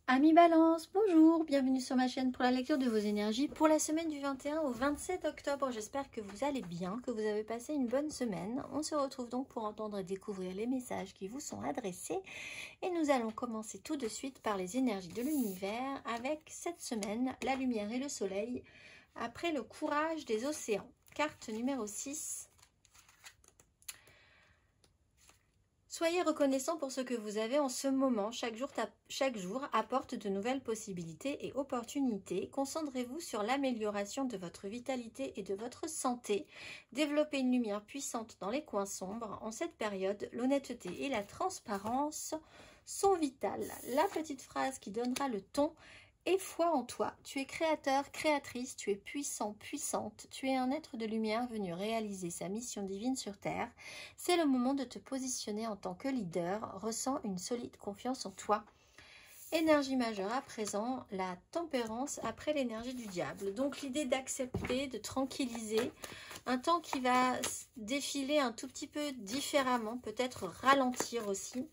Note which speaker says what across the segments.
Speaker 1: Amis Balance, bonjour, bienvenue sur ma chaîne pour la lecture de vos énergies pour la semaine du 21 au 27 octobre. J'espère que vous allez bien, que vous avez passé une bonne semaine. On se retrouve donc pour entendre et découvrir les messages qui vous sont adressés. Et nous allons commencer tout de suite par les énergies de l'univers avec cette semaine, la lumière et le soleil, après le courage des océans. Carte numéro 6. Soyez reconnaissant pour ce que vous avez en ce moment. Chaque jour apporte de nouvelles possibilités et opportunités. Concentrez-vous sur l'amélioration de votre vitalité et de votre santé. Développez une lumière puissante dans les coins sombres. En cette période, l'honnêteté et la transparence sont vitales. La petite phrase qui donnera le ton: aie foi en toi, tu es créateur, créatrice, tu es puissant, puissante, tu es un être de lumière venu réaliser sa mission divine sur Terre. C'est le moment de te positionner en tant que leader, ressens une solide confiance en toi. Énergie majeure à présent, la tempérance après l'énergie du diable. Donc l'idée d'accepter, de tranquilliser, un temps qui va défiler un tout petit peu différemment, peut-être ralentir aussi.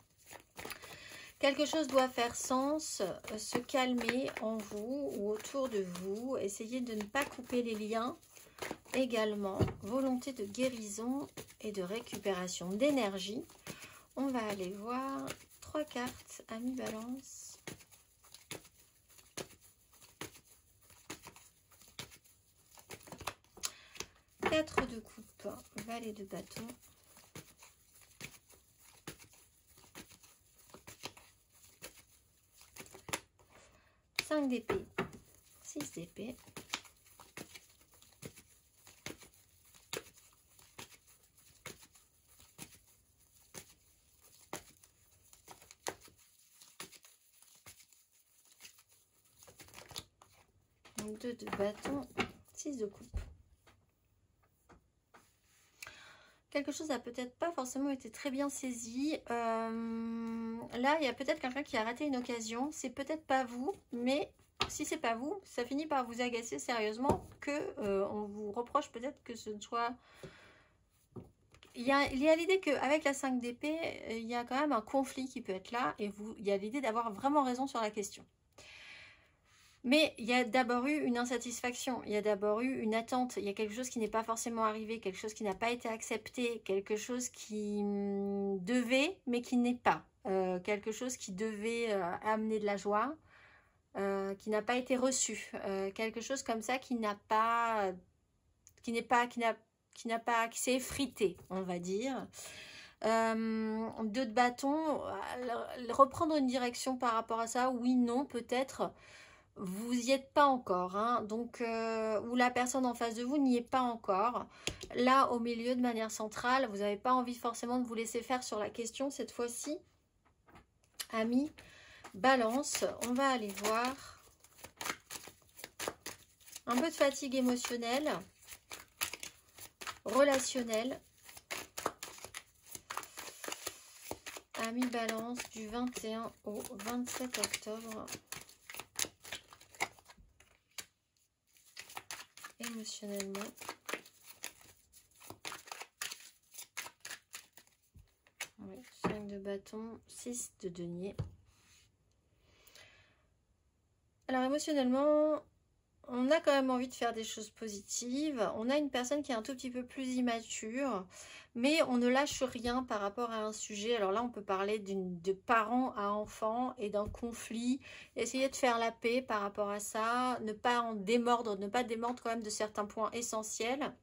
Speaker 1: Quelque chose doit faire sens, se calmer en vous ou autour de vous. Essayez de ne pas couper les liens également. Volonté de guérison et de récupération d'énergie. On va aller voir 3 cartes, amis Balance. Quatre de coupe, valet de bâton. 5 d'épée, 6 d'épée, 2 de bâton, 6 de coupe. Quelque chose n'a peut-être pas forcément été très bien saisi. Là, il y a peut-être quelqu'un qui a raté une occasion. C'est peut-être pas vous, mais si c'est pas vous, ça finit par vous agacer sérieusement que on vous reproche peut-être que ce ne soit... Il y a l'idée qu'avec la 5 d'épée, il y a quand même un conflit qui peut être là et il y a l'idée d'avoir vraiment raison sur la question. Mais il y a d'abord eu une insatisfaction, il y a d'abord eu une attente, il y a quelque chose qui n'est pas forcément arrivé, quelque chose qui n'a pas été accepté, quelque chose qui devait mais qui n'est pas, quelque chose qui devait amener de la joie, qui n'a pas été reçu, quelque chose comme ça qui s'est effrité, on va dire. 2 de bâton, reprendre une direction par rapport à ça, oui, non, peut-être. Vous n'y êtes pas encore, hein, donc ou la personne en face de vous n'y est pas encore. Là, au milieu, de manière centrale, vous n'avez pas envie forcément de vous laisser faire sur la question cette fois-ci. Amis Balance, on va aller voir un peu de fatigue émotionnelle, relationnelle. Amis Balance, du 21 au 27 octobre. Émotionnellement. Oui, 5 de bâton, 6 de denier. Alors émotionnellement, on a quand même envie de faire des choses positives. On a une personne qui est un tout petit peu plus immature, mais on ne lâche rien par rapport à un sujet. Alors là, on peut parler de parents à enfants et d'un conflit. Essayez de faire la paix par rapport à ça, ne pas en démordre, ne pas démordre quand même de certains points essentiels.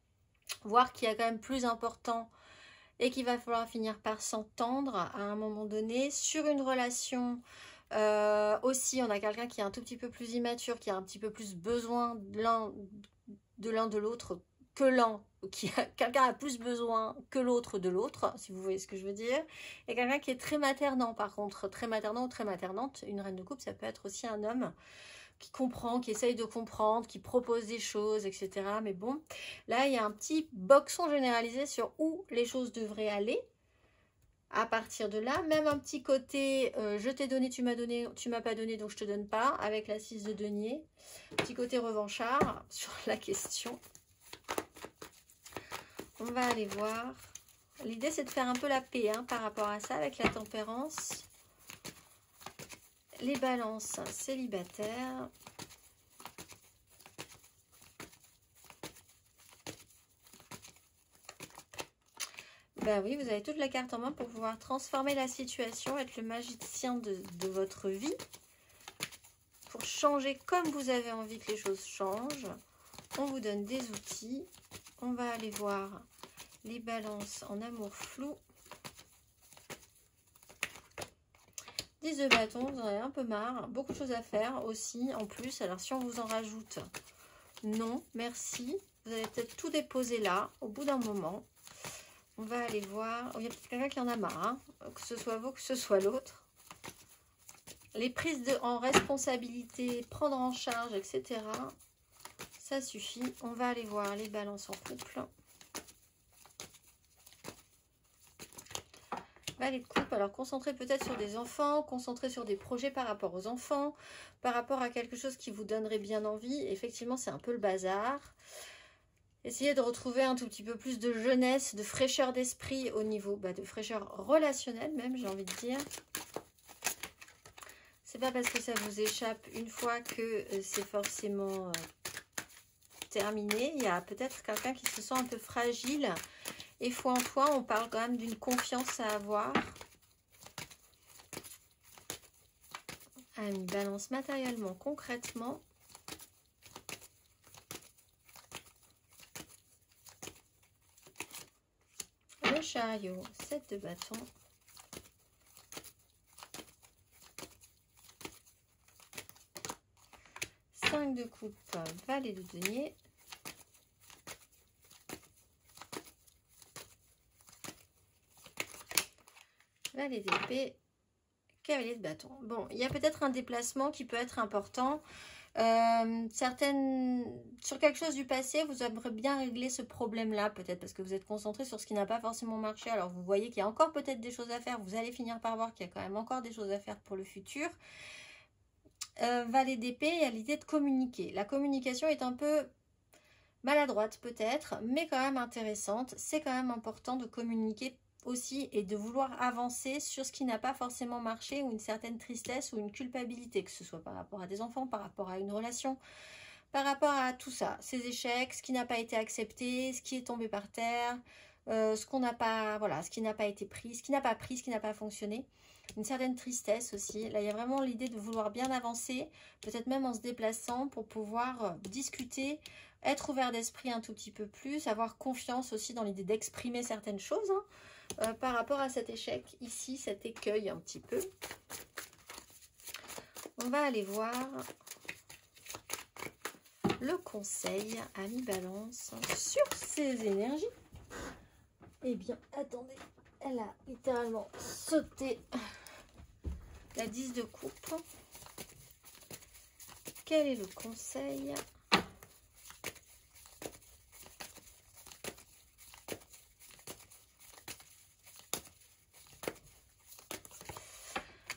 Speaker 1: Voir qu'il y a quand même plus important et qu'il va falloir finir par s'entendre à un moment donné. Sur une relation... aussi, on a quelqu'un qui est un tout petit peu plus immature, qui a un petit peu plus besoin de l'un de l'autre que l'un, quelqu'un a plus besoin que l'autre de l'autre, si vous voyez ce que je veux dire. Et quelqu'un qui est très maternant, par contre, très maternant ou très maternante. Une reine de coupe, ça peut être aussi un homme qui comprend, qui essaye de comprendre, qui propose des choses, etc. Mais bon, là, il y a un petit boxon généralisé sur où les choses devraient aller. À partir de là, même un petit côté je t'ai donné, tu m'as pas donné, donc je te donne pas, avec la 6 de denier. Petit côté revanchard sur la question. On va aller voir. L'idée, c'est de faire un peu la paix hein, par rapport à ça, avec la tempérance. Les balances célibataires. Ben oui, vous avez toute la carte en main pour pouvoir transformer la situation, être le magicien de votre vie, pour changer comme vous avez envie que les choses changent. On vous donne des outils. On va aller voir les balances en amour flou. 10 de bâton, vous en avez un peu marre. Beaucoup de choses à faire aussi en plus. Alors si on vous en rajoute, non, merci. Vous allez peut-être tout déposer là, au bout d'un moment. On va aller voir. Oh, il y a peut-être quelqu'un qui en a marre, hein, que ce soit vous, que ce soit l'autre. Les prises en responsabilité, prendre en charge, etc. Ça suffit. On va aller voir les balances en couple. Les couples, alors concentrez peut-être sur des enfants, concentrez sur des projets par rapport aux enfants, par rapport à quelque chose qui vous donnerait bien envie. Effectivement, c'est un peu le bazar. Essayez de retrouver un tout petit peu plus de jeunesse, de fraîcheur d'esprit au niveau de fraîcheur relationnelle même, j'ai envie de dire. C'est pas parce que ça vous échappe une fois que c'est forcément terminé. Il y a peut-être quelqu'un qui se sent un peu fragile. Et fois en fois, on parle quand même d'une confiance à avoir. Ami, balance matériellement, concrètement. Le chariot, 7 de bâton. De coupe, valet de denier. Valet d'épée, cavalier de bâton. Bon, il y a peut-être un déplacement qui peut être important. Sur quelque chose du passé, vous aimeriez bien régler ce problème-là, peut-être parce que vous êtes concentré sur ce qui n'a pas forcément marché. Alors, vous voyez qu'il y a encore peut-être des choses à faire. Vous allez finir par voir qu'il y a quand même encore des choses à faire pour le futur. Valet d'épée, il y a l'idée de communiquer. La communication est un peu maladroite peut-être, mais quand même intéressante. C'est quand même important de communiquer aussi et de vouloir avancer sur ce qui n'a pas forcément marché ou une certaine tristesse ou une culpabilité, que ce soit par rapport à des enfants, par rapport à une relation, par rapport à tout ça, ces échecs, ce qui n'a pas été accepté, ce qui est tombé par terre, ce qu'on n'a pas, voilà, ce qui n'a pas été pris, ce qui n'a pas fonctionné. Une certaine tristesse aussi. Là, il y a vraiment l'idée de vouloir bien avancer, peut-être même en se déplaçant pour pouvoir discuter, être ouvert d'esprit un tout petit peu plus, avoir confiance aussi dans l'idée d'exprimer certaines choses par rapport à cet échec, ici, cet écueil un petit peu. On va aller voir le conseil à mi-balance sur ces énergies. Eh bien, attendez, elle a littéralement sauté la 10 de coupe. Quel est le conseil ?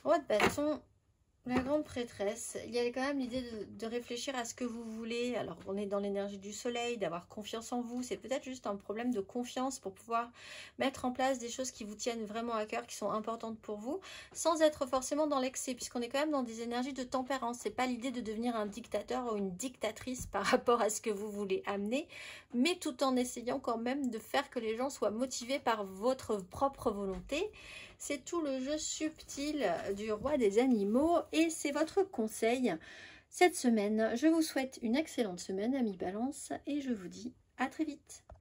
Speaker 1: Roi de bâton, la grande prêtresse. Il y a quand même l'idée de réfléchir à ce que vous voulez. Alors, on est dans l'énergie du soleil, d'avoir confiance en vous. C'est peut-être juste un problème de confiance pour pouvoir mettre en place des choses qui vous tiennent vraiment à cœur, qui sont importantes pour vous, sans être forcément dans l'excès, puisqu'on est quand même dans des énergies de tempérance. C'est pas l'idée de devenir un dictateur ou une dictatrice par rapport à ce que vous voulez amener, mais tout en essayant quand même de faire que les gens soient motivés par votre propre volonté. C'est tout le jeu subtil du roi des animaux et c'est votre conseil cette semaine. Je vous souhaite une excellente semaine, amis Balance, et je vous dis à très vite.